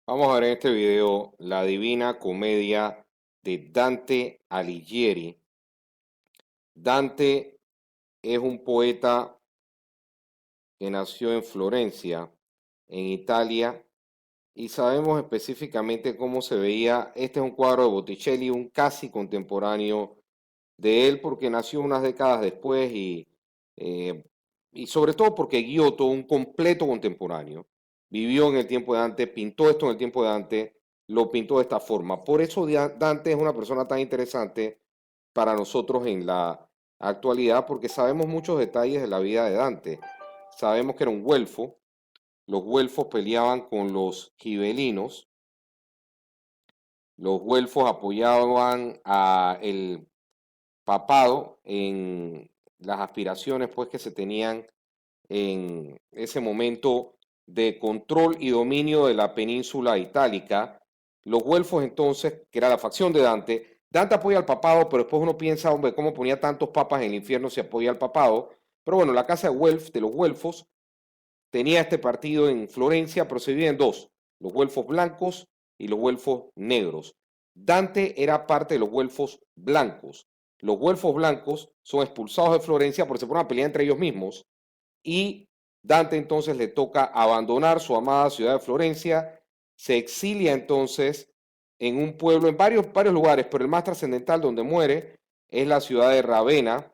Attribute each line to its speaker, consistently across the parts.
Speaker 1: Vamos a ver en este video la Divina Comedia de Dante Alighieri. Dante es un poeta que nació en Florencia, en Italia, y sabemos específicamente cómo se veía. Este es un cuadro de Botticelli, un casi contemporáneo de él, porque nació unas décadas después eh, y sobre todo porque Giotto, un completo contemporáneo, vivió en el tiempo de Dante, pintó esto en el tiempo de Dante, lo pintó de esta forma. Por eso Dante es una persona tan interesante para nosotros en la actualidad, porque sabemos muchos detalles de la vida de Dante. Sabemos que era un güelfo, los güelfos peleaban con los gibelinos, los güelfos apoyaban a el papado en las aspiraciones pues que se tenían en ese momento de control y dominio de la península itálica. Los güelfos entonces, que era la facción de Dante, Dante apoya al papado, pero después uno piensa, hombre, cómo ponía tantos papas en el infierno si apoya al papado. Pero bueno, la casa de los güelfos tenía este partido en Florencia, pero se divide en dos, los güelfos blancos y los güelfos negros. Dante era parte de los güelfos blancos. Los güelfos blancos son expulsados de Florencia porque se ponen a pelear entre ellos mismos y Dante entonces le toca abandonar su amada ciudad de Florencia, se exilia entonces en un pueblo, en varios lugares, pero el más trascendental donde muere es la ciudad de Ravenna,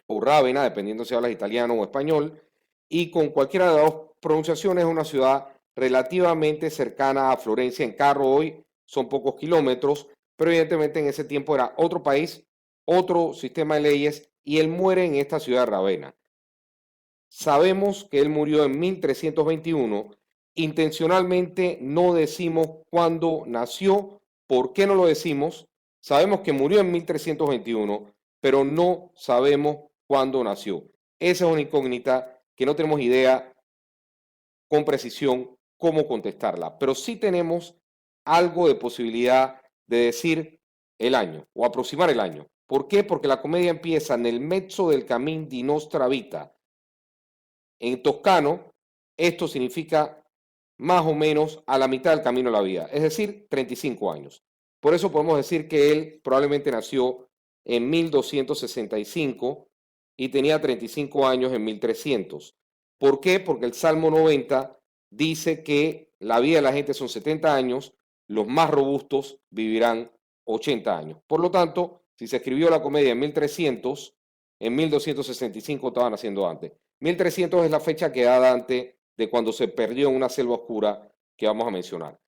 Speaker 1: o Rávena, dependiendo si hablas italiano o español, y con cualquiera de las dos pronunciaciones es una ciudad relativamente cercana a Florencia en carro. Hoy son pocos kilómetros, pero evidentemente en ese tiempo era otro país, otro sistema de leyes, y él muere en esta ciudad de Ravenna. Sabemos que él murió en 1321. Intencionalmente no decimos cuándo nació. ¿Por qué no lo decimos? Sabemos que murió en 1321, pero no sabemos cuándo nació. Esa es una incógnita que no tenemos idea con precisión cómo contestarla, pero sí tenemos algo de posibilidad de decir el año o aproximar el año. ¿Por qué? Porque la comedia empieza en el mezzo del cammin di nostra vita, en toscano. Esto significa más o menos a la mitad del camino de la vida, es decir, 35 años. Por eso podemos decir que él probablemente nació en 1265 y tenía 35 años en 1300. ¿Por qué? Porque el Salmo 90 dice que la vida de la gente son 70 años, los más robustos vivirán 80 años. Por lo tanto, si se escribió la comedia en 1300, en 1265 estaban haciendo antes. 1300 es la fecha que da Dante de cuando se perdió en una selva oscura que vamos a mencionar.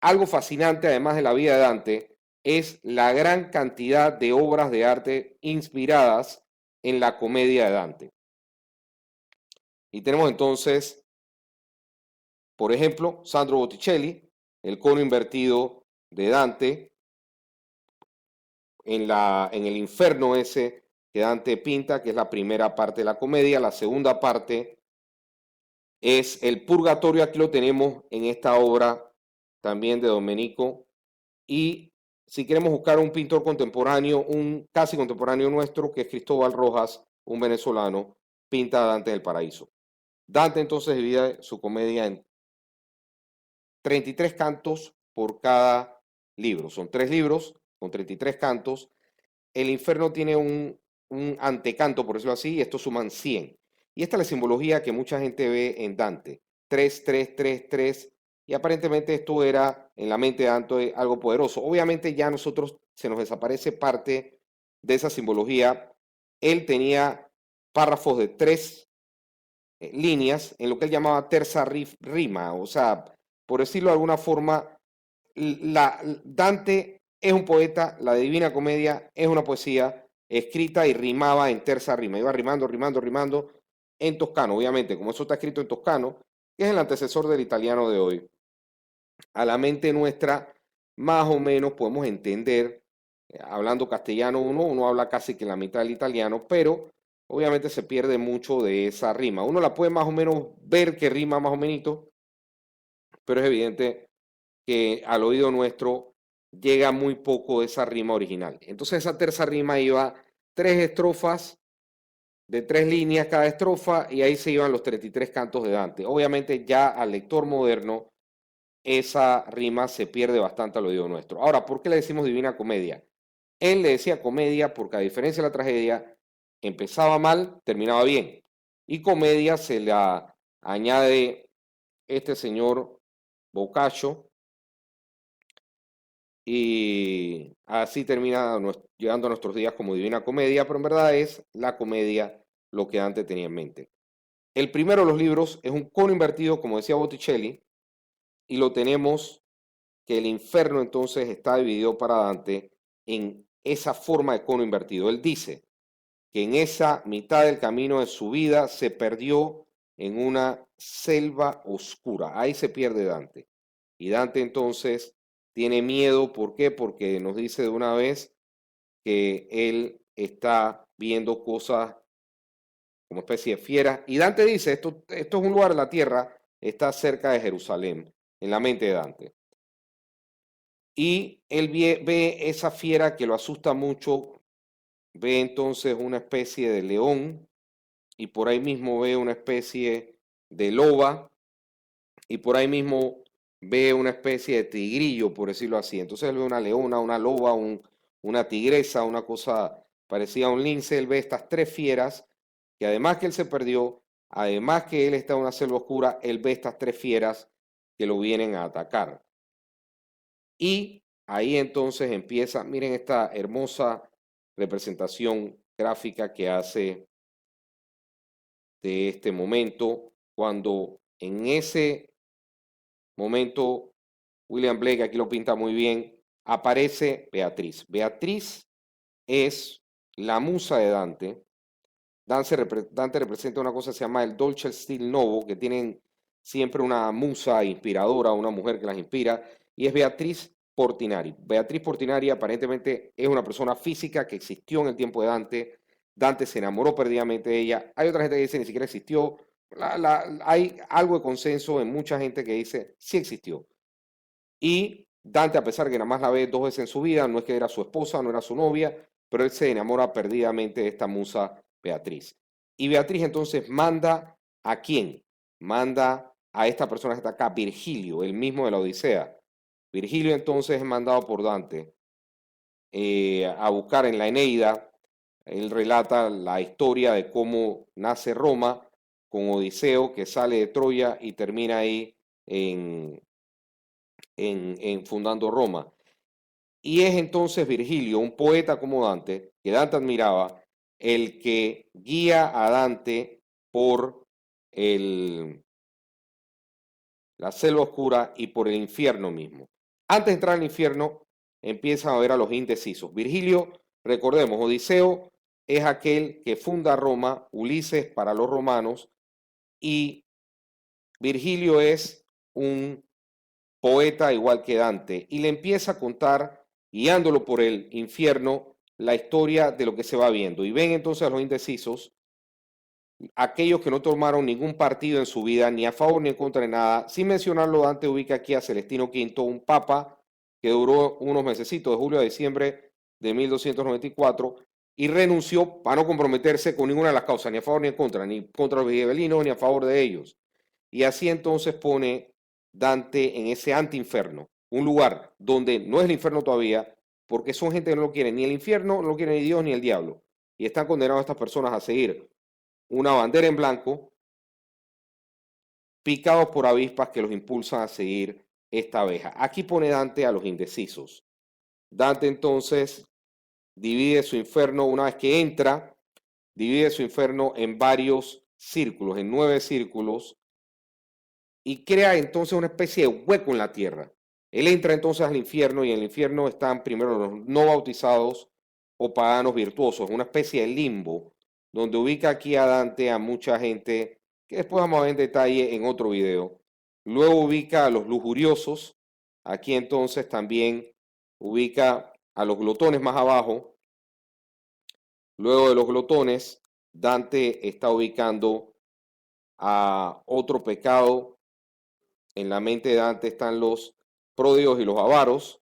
Speaker 1: Algo fascinante, además de la vida de Dante, es la gran cantidad de obras de arte inspiradas en la comedia de Dante. Y tenemos entonces, por ejemplo, Sandro Botticelli, el cono invertido de Dante, en el infierno ese que Dante pinta, que es la primera parte de la comedia. La segunda parte es el purgatorio. Aquí lo tenemos en esta obra también de Domenico. Y si queremos buscar un pintor contemporáneo, un casi contemporáneo nuestro, que es Cristóbal Rojas, un venezolano, pinta a Dante del Paraíso. Dante entonces divide su comedia en 33 cantos por cada libro. Son tres libros con 33 cantos. El infierno tiene un antecanto, por decirlo así, y estos suman 100. Y esta es la simbología que mucha gente ve en Dante. 3, 3, 3, 3. Y aparentemente esto era en la mente de Dante algo poderoso. Obviamente ya a nosotros se nos desaparece parte de esa simbología. Él tenía párrafos de tres líneas en lo que él llamaba terza rima. O sea, por decirlo de alguna forma, Dante es un poeta, la Divina Comedia es una poesía escrita y rimaba en terza rima, iba rimando, rimando, rimando en toscano, obviamente, como eso está escrito en toscano, que es el antecesor del italiano de hoy. A la mente nuestra, más o menos podemos entender, hablando castellano uno habla casi que la mitad del italiano, pero obviamente se pierde mucho de esa rima. Uno la puede más o menos ver que rima más o menos, pero es evidente que al oído nuestro llega muy poco de esa rima original. Entonces esa tercera rima iba tres estrofas de tres líneas cada estrofa y ahí se iban los 33 cantos de Dante. Obviamente ya al lector moderno esa rima se pierde bastante al oído nuestro. Ahora, ¿por qué le decimos Divina Comedia? Él le decía comedia porque a diferencia de la tragedia, empezaba mal, terminaba bien. Y comedia se la añade este señor Boccaccio y así termina llegando a nuestros días como Divina Comedia, pero en verdad es la comedia lo que Dante tenía en mente. El primero de los libros es un cono invertido, como decía Botticelli, y lo tenemos que el infierno entonces está dividido para Dante en esa forma de cono invertido. Él dice que en esa mitad del camino de su vida se perdió en una selva oscura. Ahí se pierde Dante. Y Dante entonces tiene miedo. ¿Por qué? Porque nos dice de una vez que él está viendo cosas como especie de fieras. Y Dante dice, esto es un lugar de la tierra, está cerca de Jerusalén, en la mente de Dante. Y él ve esa fiera que lo asusta mucho, ve entonces una especie de león y por ahí mismo ve una especie de loba y por ahí mismo ve una especie de tigrillo, por decirlo así. Entonces él ve una leona, una loba, una tigresa, una cosa parecida a un lince. Él ve estas tres fieras que además que él se perdió, además que él está en una selva oscura, él ve estas tres fieras que lo vienen a atacar. Y ahí entonces empieza, miren esta hermosa representación gráfica que hace de este momento, cuando en ese momento William Blake, aquí lo pinta muy bien, aparece Beatriz. Beatriz es la musa de Dante. Dante representa una cosa que se llama el Dolce Stil Novo, que tienen siempre una musa inspiradora, una mujer que las inspira, y es Beatriz Portinari. Beatriz Portinari aparentemente es una persona física que existió en el tiempo de Dante. Dante se enamoró perdidamente de ella. Hay otra gente que dice ni siquiera existió. Hay algo de consenso en mucha gente que dice sí existió. Y Dante, a pesar que nada más la ve dos veces en su vida, no es que era su esposa, no era su novia, pero él se enamora perdidamente de esta musa Beatriz. Y Beatriz entonces manda ¿a quién? Manda a esta persona que está acá, Virgilio, el mismo de la Odisea. Virgilio entonces es mandado por Dante a buscar en la Eneida. Él relata la historia de cómo nace Roma con Odiseo que sale de Troya y termina ahí en fundando Roma. Y es entonces Virgilio, un poeta como Dante, que Dante admiraba, el que guía a Dante por el, la selva oscura y por el infierno mismo. Antes de entrar al infierno, empiezan a ver a los indecisos. Virgilio, recordemos, Odiseo es aquel que funda Roma, Ulises para los romanos, y Virgilio es un poeta igual que Dante, y le empieza a contar, guiándolo por el infierno, la historia de lo que se va viendo. Y ven entonces a los indecisos, aquellos que no tomaron ningún partido en su vida, ni a favor ni en contra de nada. Sin mencionarlo, Dante ubica aquí a Celestino V, un papa que duró unos mesecitos, de julio a diciembre de 1294, y renunció para no comprometerse con ninguna de las causas, ni a favor ni en contra, ni contra los gibelinos, ni a favor de ellos. Y así entonces pone Dante en ese anti-inferno, un lugar donde no es el infierno todavía, porque son gente que no lo quiere, ni el infierno, no lo quiere ni Dios ni el diablo. Y están condenados a estas personas a seguir una bandera en blanco, picados por avispas que los impulsan a seguir esta abeja. Aquí pone Dante a los indecisos. Dante entonces divide su infierno una vez que entra, divide su infierno en varios círculos, en 9 círculos, y crea entonces una especie de hueco en la tierra. Él entra entonces al infierno y en el infierno están primero los no bautizados o paganos virtuosos, una especie de limbo, donde ubica aquí a Dante a mucha gente que después vamos a ver en detalle en otro video. Luego ubica a los lujuriosos, aquí entonces también ubica a los glotones más abajo. Luego de los glotones, Dante está ubicando a otro pecado. En la mente de Dante están los pródigos y los avaros.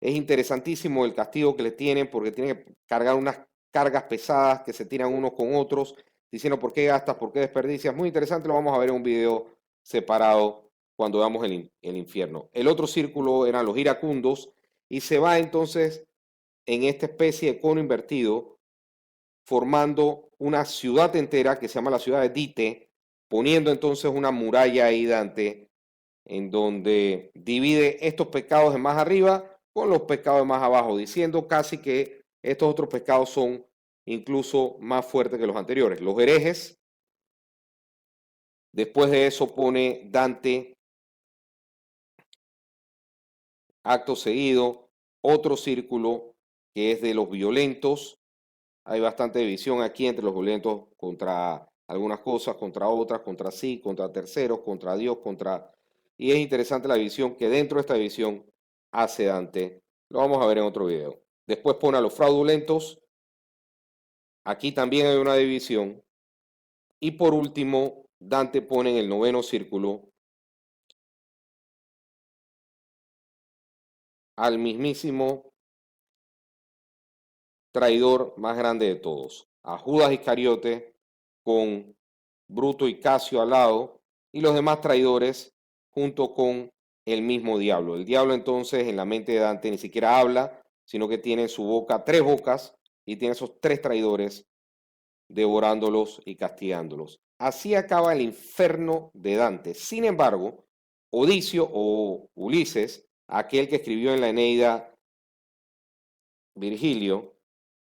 Speaker 1: Es interesantísimo el castigo que le tienen porque tienen que cargar unas cargas pesadas que se tiran unos con otros, diciendo por qué gastas, por qué desperdicias. Muy interesante, lo vamos a ver en un video separado cuando veamos el infierno. El otro círculo eran los iracundos y se va entonces en esta especie de cono invertido formando una ciudad entera que se llama la ciudad de Dite, poniendo entonces una muralla ahí Dante en donde divide estos pecados de más arriba con los pecados de más abajo, diciendo casi que estos otros pecados son incluso más fuertes que los anteriores. Los herejes, después de eso pone Dante, acto seguido, otro círculo que es de los violentos. Hay bastante división aquí entre los violentos contra algunas cosas, contra otras, contra sí, contra terceros, contra Dios, contra... Y es interesante la división que dentro de esta división hace Dante. Lo vamos a ver en otro video. Después pone a los fraudulentos. Aquí también hay una división. Y por último, Dante pone en el noveno círculo al mismísimo traidor más grande de todos, a Judas Iscariote, con Bruto y Casio al lado, y los demás traidores junto con el mismo diablo. El diablo entonces en la mente de Dante ni siquiera habla, sino que tiene en su boca 3 bocas y tiene esos 3 traidores devorándolos y castigándolos. Así acaba el infierno de Dante. Sin embargo, Odicio o Ulises, aquel que escribió en la Eneida Virgilio,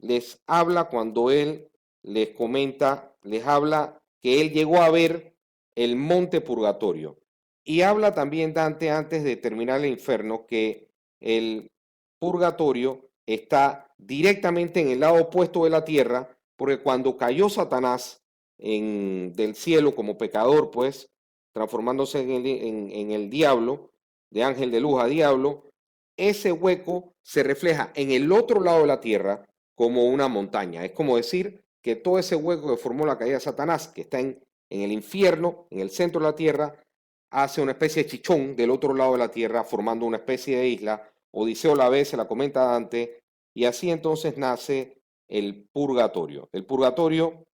Speaker 1: les habla cuando él les comenta, les habla que él llegó a ver el monte purgatorio. Y habla también Dante antes de terminar el infierno que el purgatorio está directamente en el lado opuesto de la tierra, porque cuando cayó Satanás del cielo como pecador, pues transformándose en el diablo, de ángel de luz a diablo, ese hueco se refleja en el otro lado de la tierra como una montaña. Es como decir que todo ese hueco que formó la caída de Satanás, que está en el infierno, en el centro de la tierra, hace una especie de chichón del otro lado de la tierra, formando una especie de isla. Odiseo la ve, se la comenta Dante, y así entonces nace el purgatorio. El purgatorio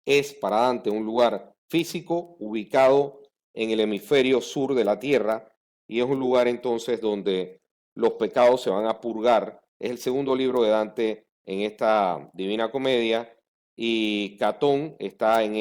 Speaker 1: es para Dante un lugar físico ubicado en el hemisferio sur de la tierra, y es un lugar entonces donde los pecados se van a purgar. Es el segundo libro de Dante en esta Divina Comedia y Catón está en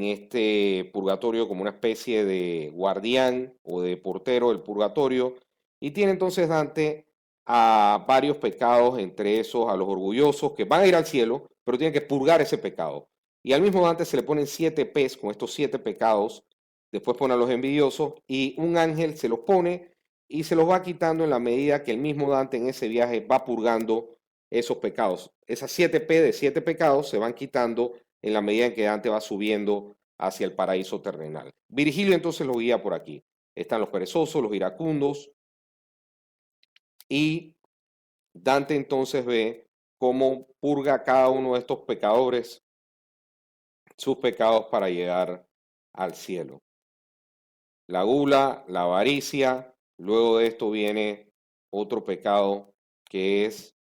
Speaker 1: este purgatorio como una especie de guardián o de portero del purgatorio y tiene entonces Dante a varios pecados, entre esos a los orgullosos que van a ir al cielo, pero tienen que purgar ese pecado. Y al mismo Dante se le ponen 7 P's con estos 7 pecados, después pone a los envidiosos y un ángel se los pone y se los va quitando en la medida que el mismo Dante en ese viaje va purgando esos pecados. Esas 7 P de 7 pecados se van quitando en la medida en que Dante va subiendo hacia el paraíso terrenal. Virgilio entonces lo guía por aquí. Están los perezosos, los iracundos, y Dante entonces ve cómo purga cada uno de estos pecadores sus pecados para llegar al cielo. La gula, la avaricia, luego de esto viene otro pecado que es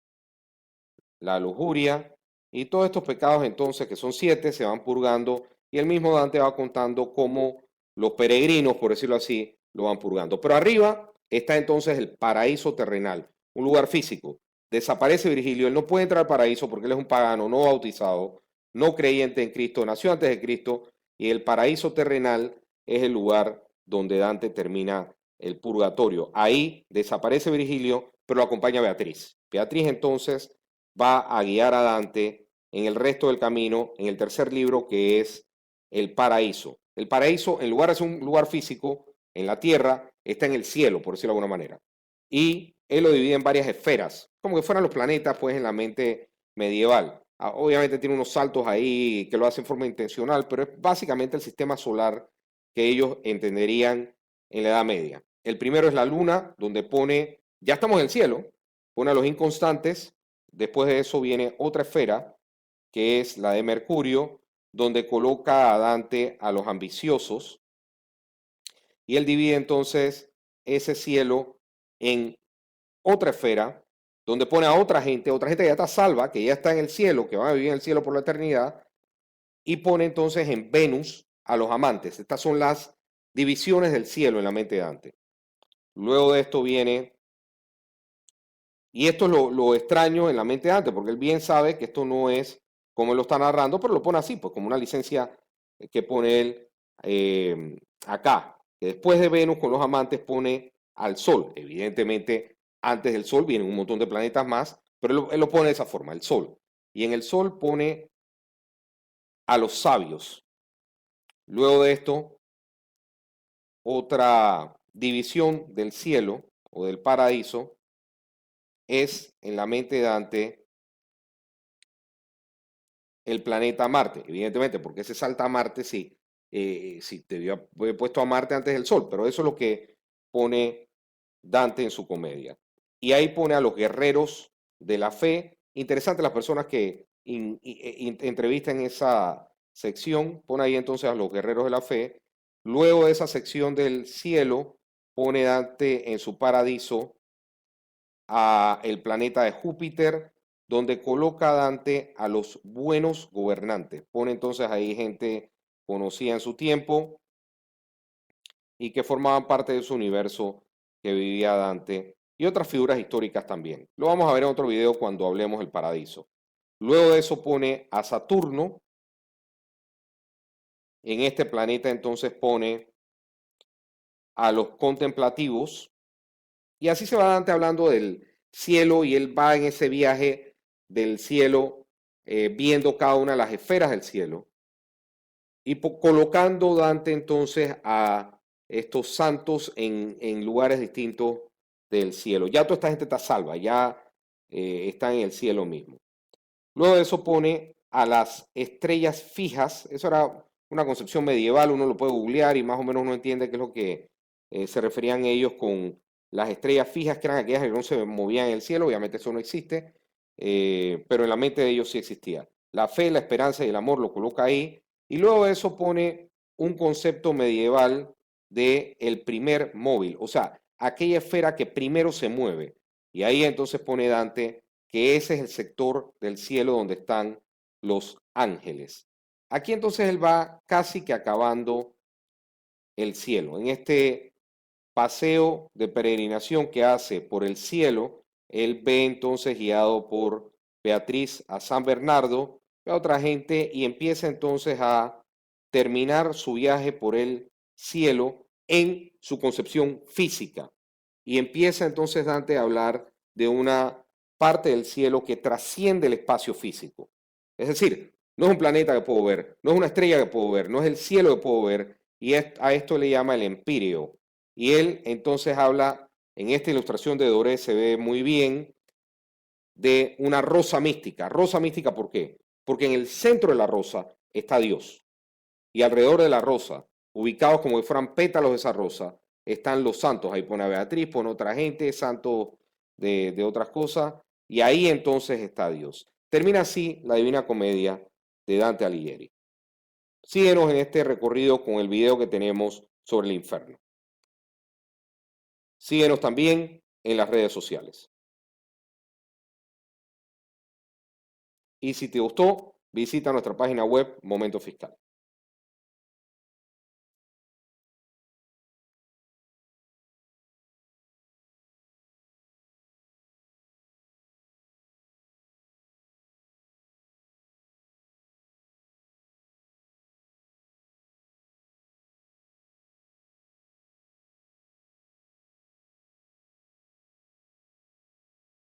Speaker 1: la lujuria, y todos estos pecados entonces, que son 7, se van purgando, y el mismo Dante va contando cómo los peregrinos, por decirlo así, lo van purgando. Pero arriba está entonces el paraíso terrenal, un lugar físico. Desaparece Virgilio, él no puede entrar al paraíso porque él es un pagano, no bautizado, no creyente en Cristo, nació antes de Cristo, y el paraíso terrenal es el lugar donde Dante termina el purgatorio. Ahí desaparece Virgilio, pero lo acompaña Beatriz. Beatriz entonces va a guiar a Dante en el resto del camino, en el tercer libro, que es el paraíso. El paraíso, en lugar de ser un lugar físico, en la tierra, está en el cielo, por decirlo de alguna manera. Y él lo divide en varias esferas, como que fueran los planetas, pues, en la mente medieval. Obviamente tiene unos saltos ahí que lo hacen de forma intencional, pero es básicamente el sistema solar que ellos entenderían en la Edad Media. El primero es la luna, donde pone, ya estamos en el cielo, pone a los inconstantes. Después de eso viene otra esfera, que es la de Mercurio, donde coloca a Dante a los ambiciosos, y él divide entonces ese cielo en otra esfera, donde pone a otra gente que ya está salva, que ya está en el cielo, que van a vivir en el cielo por la eternidad, y pone entonces en Venus a los amantes. Estas son las divisiones del cielo en la mente de Dante. Luego de esto viene, y esto es lo extraño en la mente de Dante, porque él bien sabe que esto no es como él lo está narrando, pero lo pone así, pues como una licencia que pone él acá. Que después de Venus con los amantes pone al Sol. Evidentemente, antes del Sol vienen un montón de planetas más, pero él lo pone de esa forma, el Sol. Y en el Sol pone a los sabios. Luego de esto, otra división del cielo o del paraíso es en la mente de Dante el planeta Marte, evidentemente, porque se salta a Marte si te había puesto a Marte antes del Sol, pero eso es lo que pone Dante en su comedia. Y ahí pone a los guerreros de la fe. Interesante las personas que entrevistan en esa sección, pone ahí entonces a los guerreros de la fe. Luego de esa sección del cielo, pone Dante en su paraíso a el planeta de Júpiter, donde coloca a Dante a los buenos gobernantes. Pone entonces ahí gente conocida en su tiempo y que formaban parte de su universo que vivía Dante y otras figuras históricas también. Lo vamos a ver en otro video cuando hablemos del paraíso. Luego de eso pone a Saturno. En este planeta entonces pone a los contemplativos y así se va Dante hablando del cielo y él va en ese viaje del cielo viendo cada una de las esferas del cielo y colocando Dante entonces a estos santos en lugares distintos del cielo. Ya toda esta gente está salva, ya está en el cielo mismo. Luego de eso pone a las estrellas fijas, eso era una concepción medieval, uno lo puede googlear y más o menos uno entiende qué es lo que se referían ellos con las estrellas fijas, que eran aquellas que no se movían en el cielo, obviamente eso no existe, pero en la mente de ellos sí existía. La fe, la esperanza y el amor lo coloca ahí, y luego de eso pone un concepto medieval de el primer móvil, o sea, aquella esfera que primero se mueve, y ahí entonces pone Dante que ese es el sector del cielo donde están los ángeles. Aquí entonces él va casi que acabando el cielo. En este paseo de peregrinación que hace por el cielo, él ve entonces guiado por Beatriz a San Bernardo, a otra gente y empieza entonces a terminar su viaje por el cielo en su concepción física. Y empieza entonces Dante a hablar de una parte del cielo que trasciende el espacio físico. Es decir, no es un planeta que puedo ver, no es una estrella que puedo ver, no es el cielo que puedo ver, y a esto le llama el empíreo. Y él entonces habla, en esta ilustración de Doré se ve muy bien, de una rosa mística. Rosa mística, ¿por qué? Porque en el centro de la rosa está Dios. Y alrededor de la rosa, ubicados como si fueran pétalos de esa rosa, están los santos. Ahí pone a Beatriz, pone otra gente, santos de otras cosas. Y ahí entonces está Dios. Termina así la Divina Comedia de Dante Alighieri. Síguenos en este recorrido con el video que tenemos sobre el infierno. Síguenos también en las redes sociales. Y si te gustó, visita nuestra página web Momento Fiscal.